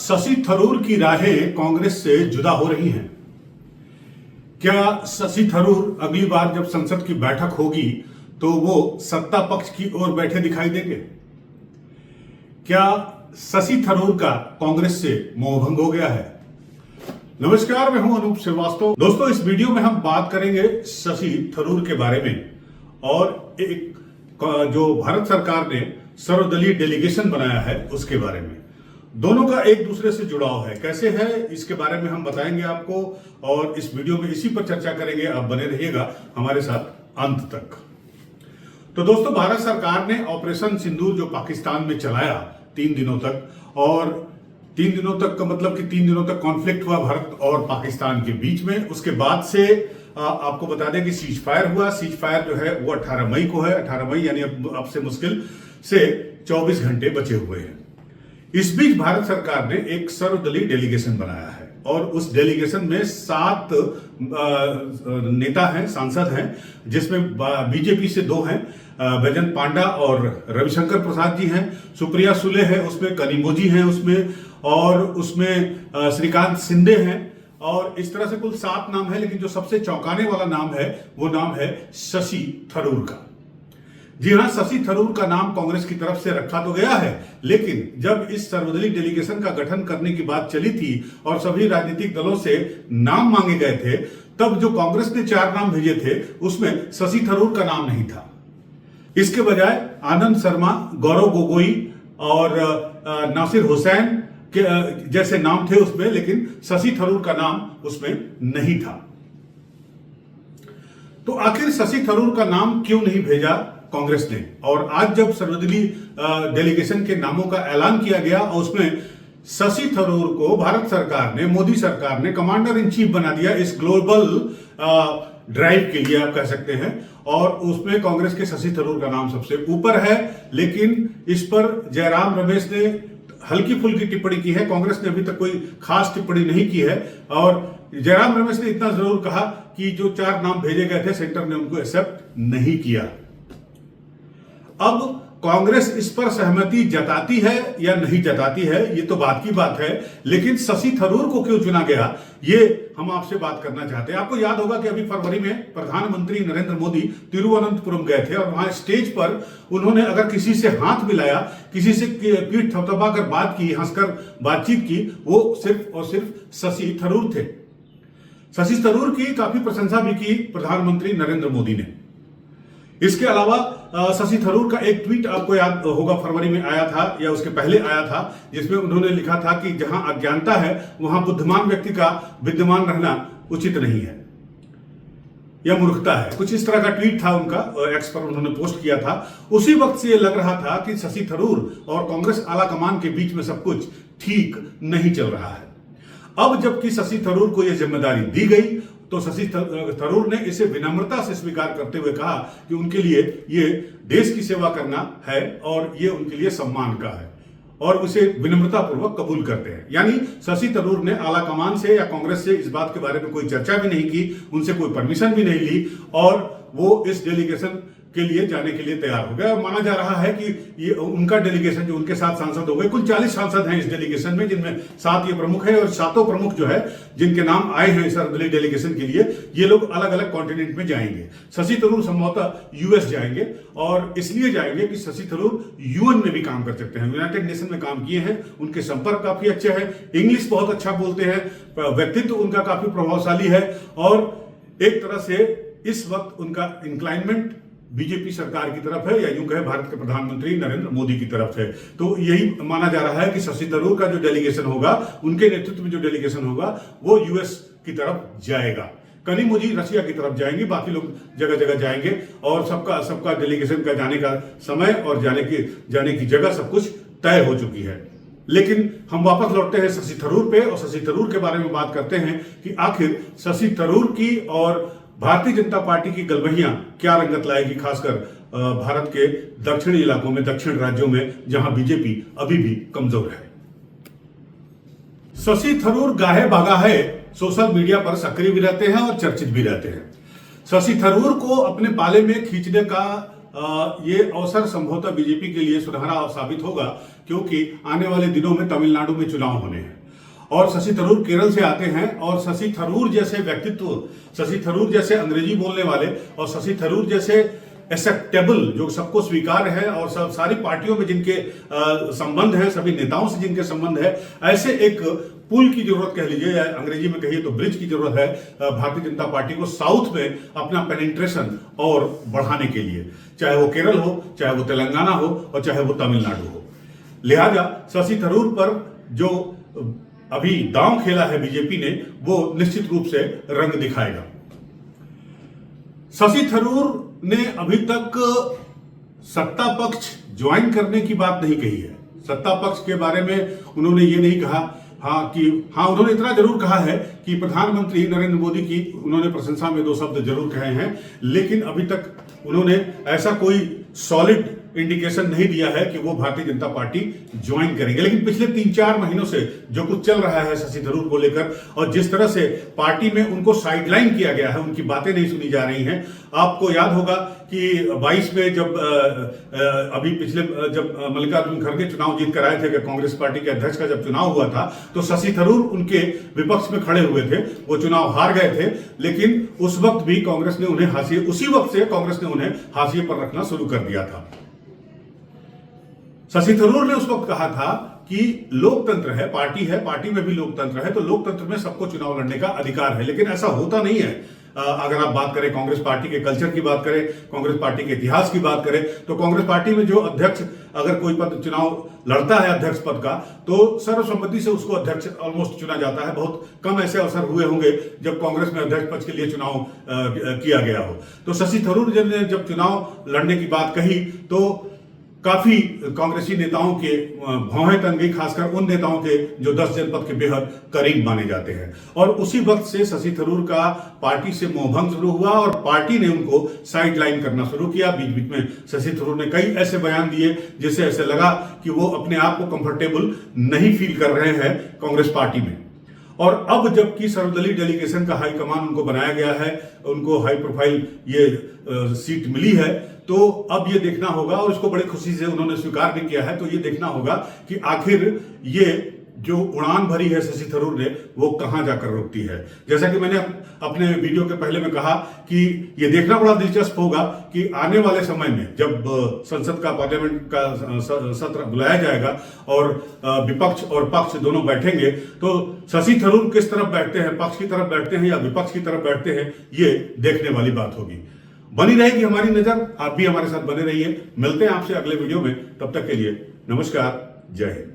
शशि थरूर की राहें कांग्रेस से जुदा हो रही हैं। क्या शशि थरूर अगली बार जब संसद की बैठक होगी तो वो सत्ता पक्ष की ओर बैठे दिखाई देंगे? क्या शशि थरूर का कांग्रेस से मोहभंग हो गया है? नमस्कार, मैं हूं अनूप श्रीवास्तव। दोस्तों, इस वीडियो में हम बात करेंगे शशि थरूर के बारे में और एक जो भारत सरकार ने सर्वदलीय डेलीगेशन बनाया है उसके बारे में। दोनों का एक दूसरे से जुड़ाव है, कैसे है इसके बारे में हम बताएंगे आपको और इस वीडियो में इसी पर चर्चा करेंगे। आप बने रहिएगा हमारे साथ अंत तक। तो दोस्तों, भारत सरकार ने ऑपरेशन सिंदूर जो पाकिस्तान में चलाया 3 दिनों तक, और 3 दिनों तक का मतलब कि 3 दिनों तक कॉन्फ्लिक्ट हुआ भारत और पाकिस्तान के बीच में। उसके बाद से आपको बता दें कि सीज फायर हुआ। सीज फायर जो है वो 18 मई को है। 18 मई यानी अब से मुश्किल से 24 घंटे बचे हुए हैं। इस बीच भारत सरकार ने एक सर्वदलीय डेलीगेशन बनाया है और उस डेलीगेशन में 7 नेता हैं, सांसद हैं, जिसमें बीजेपी से 2 हैं, बैजंत पांडा और रविशंकर प्रसाद जी हैं, सुप्रिया सुले है उसमें, कनिमोझी हैं उसमें, और उसमें श्रीकांत शिंदे हैं, और इस तरह से कुल 7 नाम है। लेकिन जो सबसे चौंकाने वाला नाम है वो नाम है शशि थरूर का। जी हां, शशि थरूर का नाम कांग्रेस की तरफ से रखा तो गया है, लेकिन जब इस सर्वदलीय डेलीगेशन का गठन करने की बात चली थी और सभी राजनीतिक दलों से नाम मांगे गए थे, तब जो कांग्रेस ने 4 नाम भेजे थे उसमें शशि थरूर का नाम नहीं था। इसके बजाय आनंद शर्मा, गौरव गोगोई और नासिर हुसैन के जैसे नाम थे उसमें, लेकिन शशि थरूर का नाम उसमें नहीं था। तो आखिर शशि थरूर का नाम क्यों नहीं भेजा कांग्रेस ने? और आज जब सर्वदलीय डेलीगेशन के नामों का ऐलान किया गया और उसमें शशि थरूर को भारत सरकार ने, मोदी सरकार ने कमांडर इन चीफ बना दिया इस ग्लोबल ड्राइव के लिए, आप कह सकते हैं, और उसमें कांग्रेस के शशि थरूर का नाम सबसे ऊपर है। लेकिन इस पर जयराम रमेश ने हल्की फुल्की टिप्पणी की है, कांग्रेस ने अभी तक कोई खास टिप्पणी नहीं की है। और जयराम रमेश ने इतना जरूर कहा कि जो 4 नाम भेजे गए थे सेंटर ने उनको एक्सेप्ट नहीं किया। अब कांग्रेस इस पर सहमति जताती है या नहीं जताती है, ये तो बात की बात है, लेकिन शशि थरूर को क्यों चुना गया ये हम आपसे बात करना चाहते हैं। आपको याद होगा कि अभी फरवरी में प्रधानमंत्री नरेंद्र मोदी तिरुवनंतपुरम गए थे और वहां स्टेज पर उन्होंने अगर किसी से हाथ मिलाया, किसी से पीठ थपथपा कर बात की, हंसकर बातचीत की, वो सिर्फ और सिर्फ शशि थरूर थे। शशि थरूर की काफी प्रशंसा भी की प्रधानमंत्री नरेंद्र मोदी ने। इसके अलावा शशि थरूर का एक ट्वीट आपको याद होगा फरवरी में आया था या उसके पहले आया था, जिसमें उन्होंने लिखा था कि जहां अज्ञानता है वहां बुद्धिमान व्यक्ति का विद्यमान रहना उचित नहीं है या मूर्खता है। कुछ इस तरह का ट्वीट था उनका, एक्स पर उन्होंने पोस्ट किया था। उसी वक्त से ये लग रहा था कि शशि थरूर और कांग्रेस आला कमान के बीच में सब कुछ ठीक नहीं चल रहा है। अब जबकि शशि थरूर को यह जिम्मेदारी दी गई तो शशि थरूर ने इसे विनम्रता से स्वीकार करते हुए कहा कि उनके लिए ये देश की सेवा करना है और ये उनके लिए सम्मान का है, और उसे विनम्रता पूर्वक कबूल करते हैं। यानी शशि थरूर ने आला कमान से या कांग्रेस से इस बात के बारे में कोई चर्चा भी नहीं की, उनसे कोई परमिशन भी नहीं ली, और वो इस डेलीगेशन के लिए जाने के लिए तैयार हो गया। माना जा रहा है कि ये उनका डेलीगेशन जो उनके साथ सांसद हो गए, कुल 40 सांसद हैं इस डेलीगेशन में, जिनमें 7 ये प्रमुख है, और 7 प्रमुख जो है जिनके नाम आए हैं सर्वदलीय डेलीगेशन के लिए, ये लोग अलग अलग कॉन्टिनेंट में जाएंगे। शशि थरूर संभवतः यूएस जाएंगे, और इसलिए जाएंगे कि शशि थरूर यूएन में भी काम कर सकते हैं, यूनाइटेड नेशन में काम किए हैं, उनके संपर्क काफी अच्छे हैं, इंग्लिश बहुत अच्छा बोलते हैं, व्यक्तित्व उनका काफी प्रभावशाली है, और एक तरह से इस वक्त उनका इंक्लाइनमेंट बीजेपी सरकार की तरफ है, या यूं कहे भारत के प्रधानमंत्री नरेंद्र मोदी की तरफ है। तो यही माना जा रहा है कि शशि थरूर का जो डेलीगेशन होगा, उनके नेतृत्व में जो डेलीगेशन होगा, वो यूएस की तरफ जाएगा। कनिमोझी रशिया की तरफ जाएंगे, बाकी लोग जगह जगह जाएंगे, और सबका डेलीगेशन का जाने का समय और जाने की जगह सब कुछ तय हो चुकी है। लेकिन हम वापस लौटते हैं शशि थरूर पे, और शशि थरूर के बारे में बात करते हैं कि आखिर शशि थरूर की और भारतीय जनता पार्टी की गलबहियां क्या रंगत लाएगी, खासकर भारत के दक्षिणी इलाकों में, दक्षिण राज्यों में, जहां बीजेपी अभी भी कमजोर है। शशि थरूर गाहे बागा है, सोशल मीडिया पर सक्रिय भी रहते हैं और चर्चित भी रहते हैं। शशि थरूर को अपने पाले में खींचने का ये अवसर संभवतः बीजेपी के लिए सुनहरा साबित होगा, क्योंकि आने वाले दिनों में तमिलनाडु में चुनाव होने हैं और शशि थरूर केरल से आते हैं और शशि थरूर जैसे व्यक्तित्व, शशि थरूर जैसे अंग्रेजी बोलने वाले और शशि थरूर जैसे एक्सेप्टेबल, जो सबको स्वीकार है और सब सारी पार्टियों में जिनके संबंध है, सभी नेताओं से जिनके संबंध है, ऐसे एक पुल की जरूरत कह लीजिए या अंग्रेजी में कहिए तो ब्रिज की जरूरत है भारतीय जनता पार्टी को साउथ में अपना पेनिट्रेशन और बढ़ाने के लिए, चाहे वो केरल हो, चाहे वो तेलंगाना हो और चाहे वो तमिलनाडु हो। लिहाजा शशि थरूर पर जो अभी दांव खेला है बीजेपी ने, वो निश्चित रूप से रंग दिखाएगा। शशि थरूर ने अभी तक सत्ता पक्ष ज्वाइन करने की बात नहीं कही है। सत्ता पक्ष के बारे में उन्होंने ये नहीं कहा, उन्होंने इतना जरूर कहा है कि प्रधानमंत्री नरेंद्र मोदी की उन्होंने प्रशंसा में 2 शब्द जरूर कहे हैं, लेकिन अभी तक उन्होंने ऐसा कोई सॉलिड इंडिकेशन नहीं दिया है कि वो भारतीय जनता पार्टी ज्वाइन करेंगे। लेकिन पिछले 3-4 महीनों से जो कुछ चल रहा है शशि थरूर को लेकर और जिस तरह से पार्टी में उनको साइडलाइन किया गया है, उनकी बातें नहीं सुनी जा रही हैं। आपको याद होगा कि 22 में जब अभी पिछले जब मल्लिकार्जुन खड़गे चुनाव जीत कर आए थे, कांग्रेस पार्टी के अध्यक्ष का जब चुनाव हुआ था, तो शशि थरूर उनके विपक्ष में खड़े हुए थे। वो चुनाव हार गए थे, लेकिन उस वक्त भी कांग्रेस ने उन्हें हाशिए, उसी वक्त से कांग्रेस ने उन्हें हाशिए पर रखना शुरू कर दिया था। शशि थरूर ने उस वक्त कहा था कि लोकतंत्र है, पार्टी में भी लोकतंत्र है, तो लोकतंत्र में सबको चुनाव लड़ने का अधिकार है। लेकिन ऐसा होता नहीं है। अगर आप बात करें कांग्रेस पार्टी के कल्चर की बात करें, कांग्रेस पार्टी के इतिहास की बात करें, तो कांग्रेस पार्टी में जो अध्यक्ष अगर कोई पद चुनाव लड़ता है अध्यक्ष पद का, तो सर्वसम्मति से उसको अध्यक्ष ऑलमोस्ट चुना जाता है। बहुत कम ऐसे अवसर हुए होंगे जब कांग्रेस में अध्यक्ष पद के लिए चुनाव किया गया हो। तो शशि थरूर ने जब चुनाव लड़ने की बात कही तो काफी कांग्रेसी नेताओं के भौहें तन गई, खासकर उन नेताओं के जो 10 जनपद के बेहद करीब माने जाते हैं। और उसी वक्त से शशि थरूर का पार्टी से मोहभंग शुरू हुआ और पार्टी ने उनको साइडलाइन करना शुरू किया। बीच बीच में शशि थरूर ने कई ऐसे बयान दिए जिससे ऐसे लगा कि वो अपने आप को कंफर्टेबल नहीं फील कर रहे हैं कांग्रेस पार्टी में। और अब जबकि सर्वदलीय डेलीगेशन का हाईकमान उनको बनाया गया है, उनको हाई प्रोफाइल ये सीट मिली है, तो अब ये देखना होगा, और इसको बड़ी खुशी से उन्होंने स्वीकार भी किया है, तो ये देखना होगा कि आखिर ये जो उड़ान भरी है शशि थरूर ने, वो कहां जाकर रुकती है। जैसा कि मैंने अपने वीडियो के पहले में कहा कि ये देखना बड़ा दिलचस्प होगा कि आने वाले समय में जब संसद का, पार्लियामेंट का सत्र बुलाया जाएगा और विपक्ष और पक्ष दोनों बैठेंगे, तो शशि थरूर किस तरफ बैठते हैं, पक्ष की तरफ बैठते हैं या विपक्ष की तरफ बैठते हैं, ये देखने वाली बात होगी। बनी रहेगी हमारी नजर, आप भी हमारे साथ बने रहिए। मिलते हैं आपसे अगले वीडियो में, तब तक के लिए नमस्कार, जय हिंद।